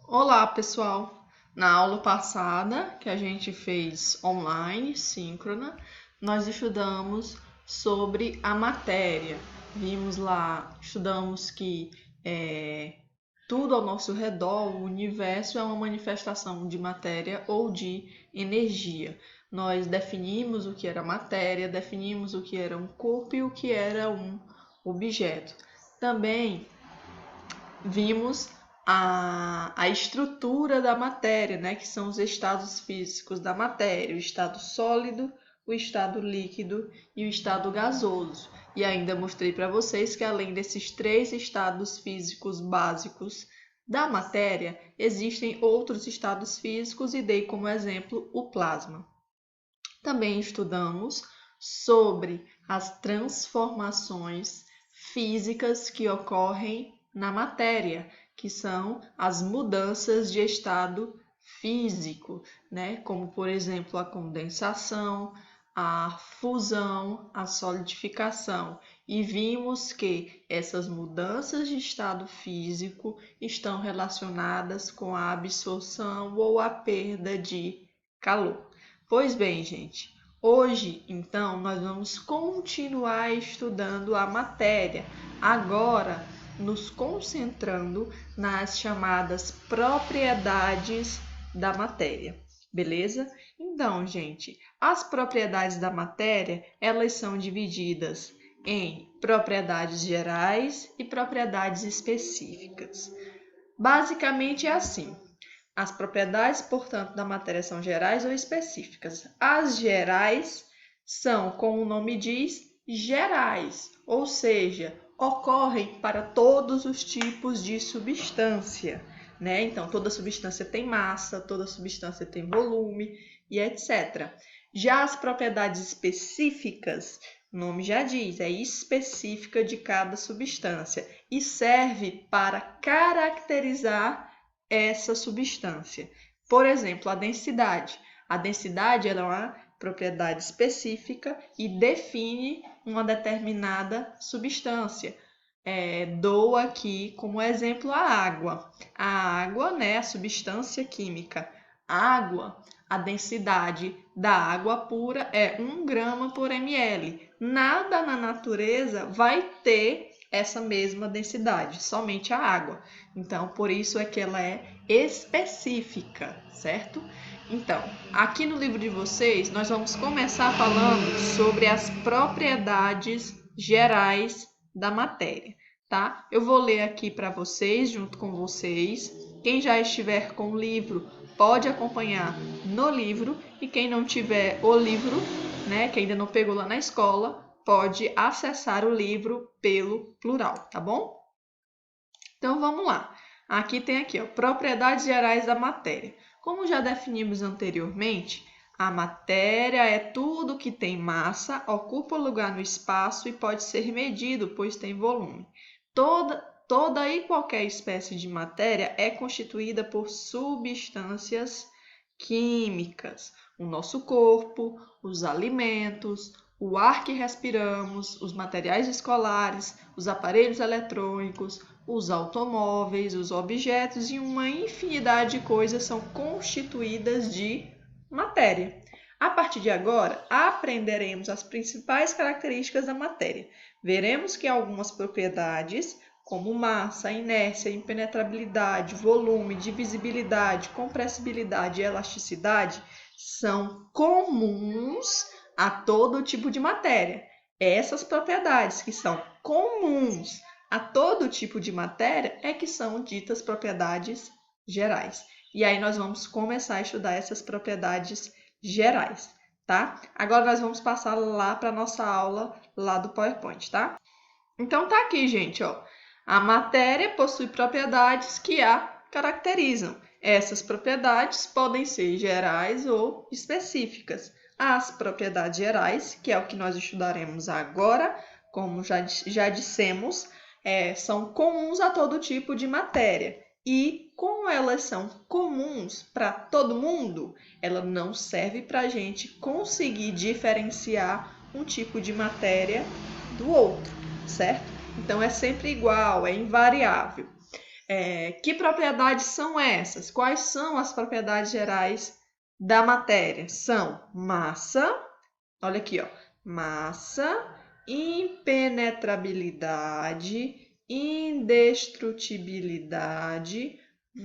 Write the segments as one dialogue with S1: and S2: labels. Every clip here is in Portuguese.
S1: Olá, pessoal! Na aula passada, que a gente fez online, síncrona, nós estudamos sobre a matéria. Estudamos que tudo ao nosso redor, o universo, é uma manifestação de matéria ou de energia. Nós definimos o que era matéria, definimos o que era um corpo e o que era um objeto. Também vimos a estrutura da matéria, né, que são os estados físicos da matéria, o estado sólido, o estado líquido e o estado gasoso. E ainda mostrei para vocês que além desses três estados físicos básicos da matéria, existem outros estados físicos e dei como exemplo o plasma. Também estudamos sobre as transformações físicas que ocorrem na matéria, que são as mudanças de estado físico, né? Como, por exemplo, a condensação, a fusão, a solidificação. E vimos que essas mudanças de estado físico estão relacionadas com a absorção ou a perda de calor. Pois bem, gente, hoje, então, nós vamos continuar estudando a matéria, agora nos concentrando nas chamadas propriedades da matéria, beleza? Então, gente, as propriedades da matéria, elas são divididas em propriedades gerais e propriedades específicas. Basicamente é assim. As propriedades, portanto, da matéria são gerais ou específicas. As gerais são, como o nome diz, gerais, ou seja, ocorrem para todos os tipos de substância, né? Então, toda substância tem massa, toda substância tem volume e etc. Já as propriedades específicas, o nome já diz, é específica de cada substância e serve para caracterizar essa substância. Por exemplo, a densidade. A densidade ela é uma propriedade específica e define uma determinada substância. Dou aqui como exemplo a água. A água, né, a substância química. Água, a densidade da água pura é 1 grama por ml. Nada na natureza vai ter essa mesma densidade, somente a água. Então, por isso é que ela é específica, certo? Então, aqui no livro de vocês, nós vamos começar falando sobre as propriedades gerais da matéria, tá? Eu vou ler aqui para vocês, junto com vocês. Quem já estiver com o livro, pode acompanhar no livro. E quem não tiver o livro, né, que ainda não pegou lá na escola, pode acessar o livro pelo plural, tá bom? Então, vamos lá. Aqui tem aqui, ó, propriedades gerais da matéria. Como já definimos anteriormente, a matéria é tudo que tem massa, ocupa lugar no espaço e pode ser medido, pois tem volume. Toda e qualquer espécie de matéria é constituída por substâncias químicas. O nosso corpo, os alimentos, o ar que respiramos, os materiais escolares, os aparelhos eletrônicos, os automóveis, os objetos e uma infinidade de coisas são constituídas de matéria. A partir de agora, aprenderemos as principais características da matéria. Veremos que algumas propriedades, como massa, inércia, impenetrabilidade, volume, divisibilidade, compressibilidade e elasticidade, são comuns a todo tipo de matéria. Essas propriedades que são comuns a todo tipo de matéria é que são ditas propriedades gerais. E aí nós vamos começar a estudar essas propriedades gerais, tá? Agora nós vamos passar lá para a nossa aula lá do PowerPoint, tá? Então tá aqui, gente, ó. A matéria possui propriedades que a caracterizam. Essas propriedades podem ser gerais ou específicas. As propriedades gerais, que é o que nós estudaremos agora, como já dissemos, são comuns a todo tipo de matéria. E como elas são comuns para todo mundo, ela não serve para a gente conseguir diferenciar um tipo de matéria do outro, certo? Então é sempre igual, é invariável. Que propriedades são essas? Quais são as propriedades gerais da matéria? São massa, olha aqui, ó, massa, impenetrabilidade, indestrutibilidade,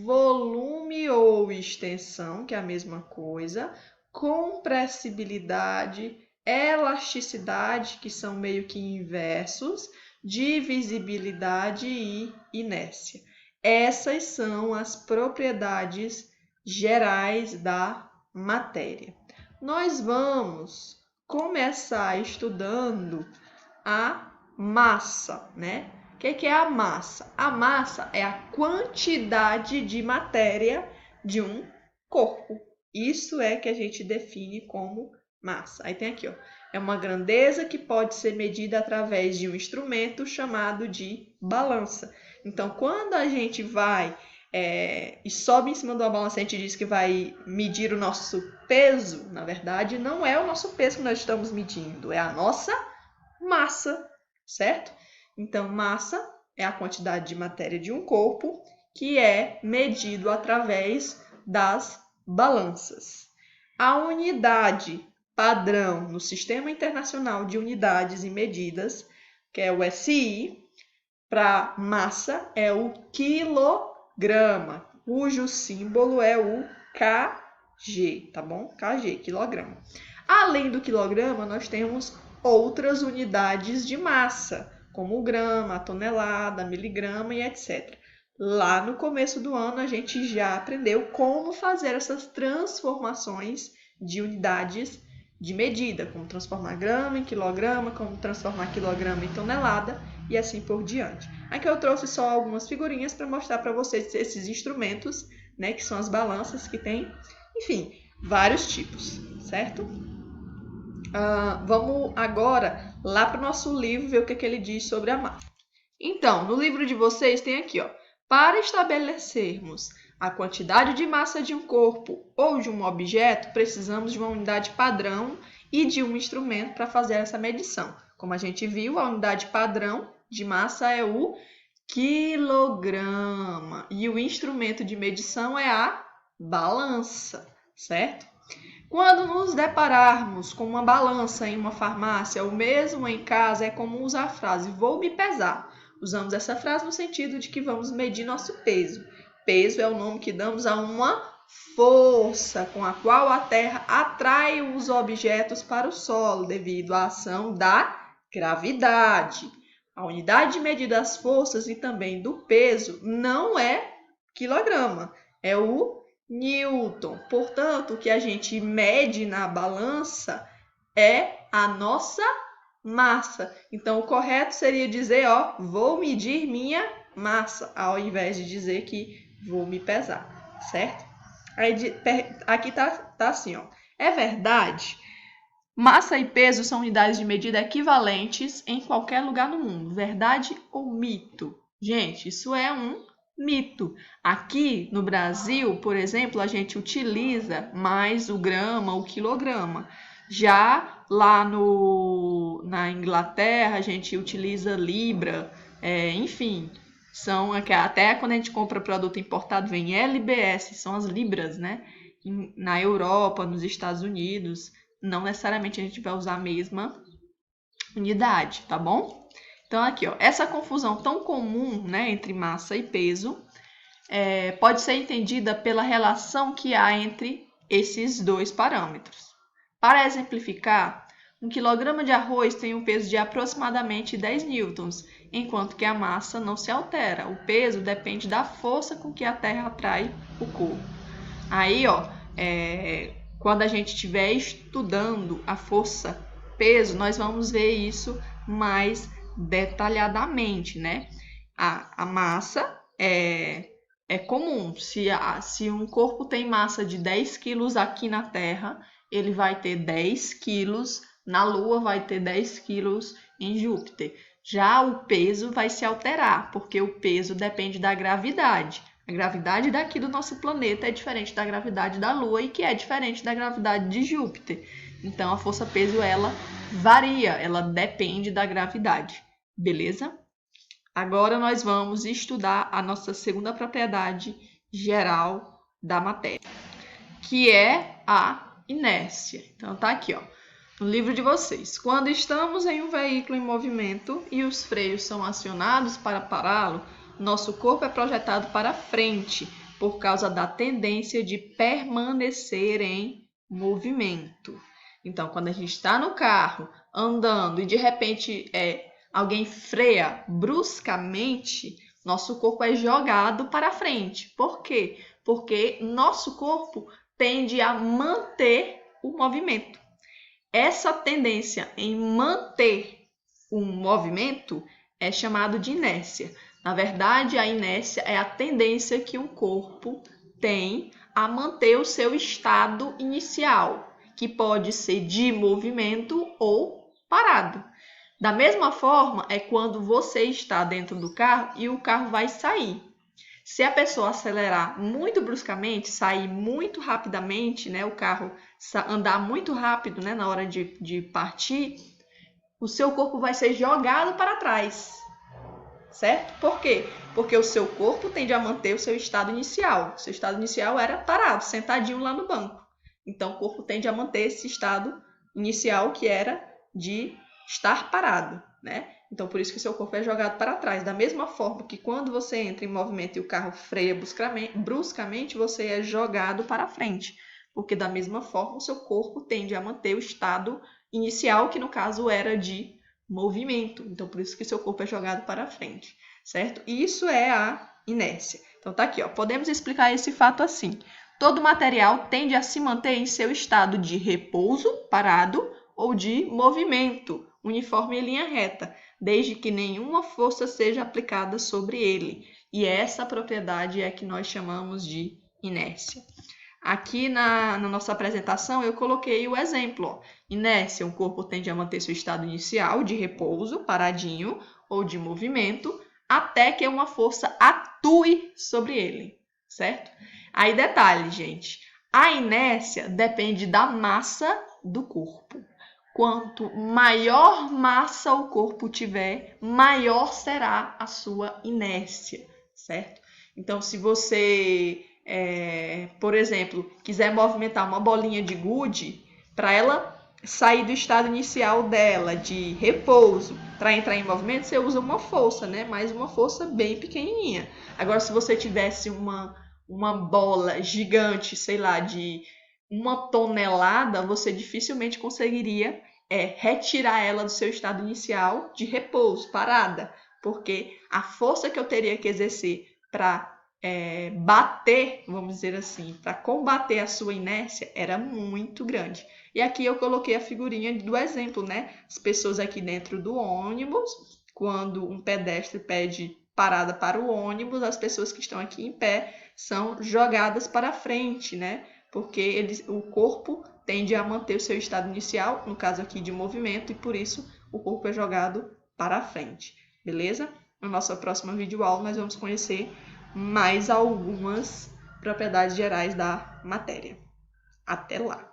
S1: volume ou extensão, que é a mesma coisa, compressibilidade, elasticidade, que são meio que inversos, divisibilidade e inércia. Essas são as propriedades gerais da matéria. Nós vamos começar estudando a massa, né? O que é a massa? A massa é a quantidade de matéria de um corpo. Isso é que a gente define como massa. Aí tem aqui, ó, é uma grandeza que pode ser medida através de um instrumento chamado de balança. Então, quando a gente vai e sobe em cima de uma balança, a gente diz que vai medir o nosso peso, na verdade, não é o nosso peso que nós estamos medindo, é a nossa massa, certo? Então, massa é a quantidade de matéria de um corpo que é medido através das balanças. A unidade padrão no Sistema Internacional de Unidades e Medidas, que é o SI, para massa é o quilograma, cujo símbolo é o kg, tá bom? kg, quilograma. Além do quilograma, nós temos outras unidades de massa, como o grama, a tonelada, miligrama e etc. Lá no começo do ano, a gente já aprendeu como fazer essas transformações de unidades de medida, como transformar grama em quilograma, como transformar quilograma em tonelada e assim por diante. Aqui eu trouxe só algumas figurinhas para mostrar para vocês esses instrumentos, né, que são as balanças que tem, enfim, vários tipos, certo? Vamos agora lá para o nosso livro ver o que ele diz sobre a massa. Então, no livro de vocês tem aqui, ó, para estabelecermos a quantidade de massa de um corpo ou de um objeto, precisamos de uma unidade padrão e de um instrumento para fazer essa medição. Como a gente viu, a unidade padrão de massa é o quilograma e o instrumento de medição é a balança, certo? Quando nos depararmos com uma balança em uma farmácia ou mesmo em casa, é comum usar a frase "vou me pesar". Usamos essa frase no sentido de que vamos medir nosso peso. Peso é o nome que damos a uma força com a qual a Terra atrai os objetos para o solo devido à ação da gravidade. A unidade de medida das forças e também do peso não é quilograma, é o Newton. Portanto, o que a gente mede na balança é a nossa massa. Então, o correto seria dizer, ó, vou medir minha massa, ao invés de dizer que vou me pesar, certo? Aí, aqui tá assim, ó. É verdade? Massa e peso são unidades de medida equivalentes em qualquer lugar no mundo. Verdade ou mito? Gente, isso é um mito. Aqui no Brasil, por exemplo, a gente utiliza mais o grama, o quilograma. Já lá na Inglaterra, a gente utiliza libra, enfim, são até quando a gente compra produto importado vem LBS, são as libras, né? Na Europa, nos Estados Unidos, não necessariamente a gente vai usar a mesma unidade, tá bom? Então aqui, ó, essa confusão tão comum, né, entre massa e peso pode ser entendida pela relação que há entre esses dois parâmetros. Para exemplificar, 1 quilograma de arroz tem um peso de aproximadamente 10 newtons, enquanto que a massa não se altera. O peso depende da força com que a Terra atrai o corpo. Aí, ó, quando a gente estiver estudando a força-peso, nós vamos ver isso mais detalhadamente, né? A massa é comum. Se um corpo tem massa de 10 quilos aqui na Terra, ele vai ter 10 quilos na Lua, vai ter 10 quilos em Júpiter. Já o peso vai se alterar, porque o peso depende da gravidade. A gravidade daqui do nosso planeta é diferente da gravidade da Lua e que é diferente da gravidade de Júpiter. Então, a força-peso, ela varia, ela depende da gravidade, beleza? Agora nós vamos estudar a nossa segunda propriedade geral da matéria, que é a inércia. Então tá aqui, ó, no livro de vocês. Quando estamos em um veículo em movimento e os freios são acionados para pará-lo, nosso corpo é projetado para frente por causa da tendência de permanecer em movimento. Então, quando a gente está no carro andando e de repente alguém freia bruscamente, nosso corpo é jogado para frente. Por quê? Porque nosso corpo tende a manter o movimento. Essa tendência em manter um movimento é chamado de inércia. Na verdade, a inércia é a tendência que um corpo tem a manter o seu estado inicial, que pode ser de movimento ou parado. Da mesma forma, é quando você está dentro do carro e o carro vai sair. Se a pessoa acelerar muito bruscamente, sair muito rapidamente, né, o carro andar muito rápido, né, na hora de partir, o seu corpo vai ser jogado para trás, certo? Por quê? Porque o seu corpo tende a manter o seu estado inicial. O seu estado inicial era parado, sentadinho lá no banco. Então, o corpo tende a manter esse estado inicial que era de estar parado, né? Então, por isso que o seu corpo é jogado para trás. Da mesma forma que quando você entra em movimento e o carro freia bruscamente, você é jogado para frente. Porque da mesma forma, o seu corpo tende a manter o estado inicial, que no caso era de movimento. Então, por isso que seu corpo é jogado para frente, certo? Isso é a inércia. Então, tá aqui, ó. Podemos explicar esse fato assim. Todo material tende a se manter em seu estado de repouso, parado, ou de movimento, uniforme em linha reta, desde que nenhuma força seja aplicada sobre ele. E essa propriedade é que nós chamamos de inércia. Aqui na nossa apresentação eu coloquei o exemplo. Ó. Inércia, um corpo tende a manter seu estado inicial de repouso, paradinho, ou de movimento, até que uma força atue sobre ele, certo? Aí detalhe, gente, a inércia depende da massa do corpo. Quanto maior massa o corpo tiver, maior será a sua inércia, certo? Então, se você, por exemplo, quiser movimentar uma bolinha de gude, para ela sair do estado inicial dela, de repouso, para entrar em movimento, você usa uma força, né? Mas uma força bem pequenininha. Agora, se você tivesse uma bola gigante, sei lá, de 1 tonelada, você dificilmente conseguiria retirar ela do seu estado inicial de repouso, parada, porque a força que eu teria que exercer para bater, vamos dizer assim, para combater a sua inércia era muito grande. E aqui eu coloquei a figurinha do exemplo, né? As pessoas aqui dentro do ônibus, quando um pedestre pede parada para o ônibus, as pessoas que estão aqui em pé são jogadas para frente, né? Porque o corpo tende a manter o seu estado inicial, no caso aqui de movimento, e por isso o corpo é jogado para frente, beleza? Na nossa próxima videoaula nós vamos conhecer mais algumas propriedades gerais da matéria. Até lá!